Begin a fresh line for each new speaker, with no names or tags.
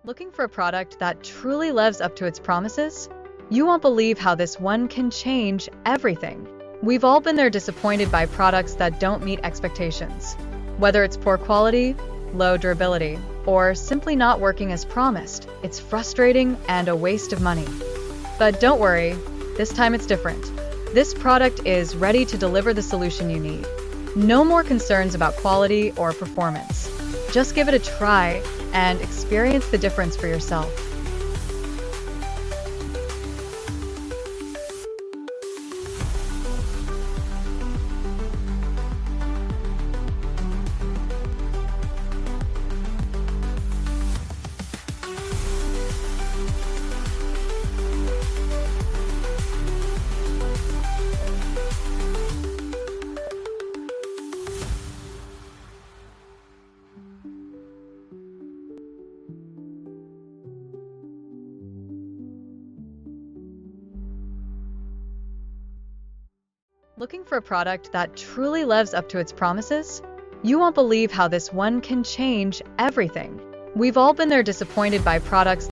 Looking for a product that truly lives up to its promises? You won't believe how this one can change everything. We've all been there disappointed by products that don't meet expectations. Whether it's poor quality, low durability, or simply not working as promised, it's frustrating and a waste of money. But don't worry, this time it's different. This product is ready to deliver the solution you need. No more concerns about quality or performance. Just give it a try and experience the difference for yourself. Looking for a product that truly lives up to its promises? You won't believe how this one can change everything. We've all been there disappointed by products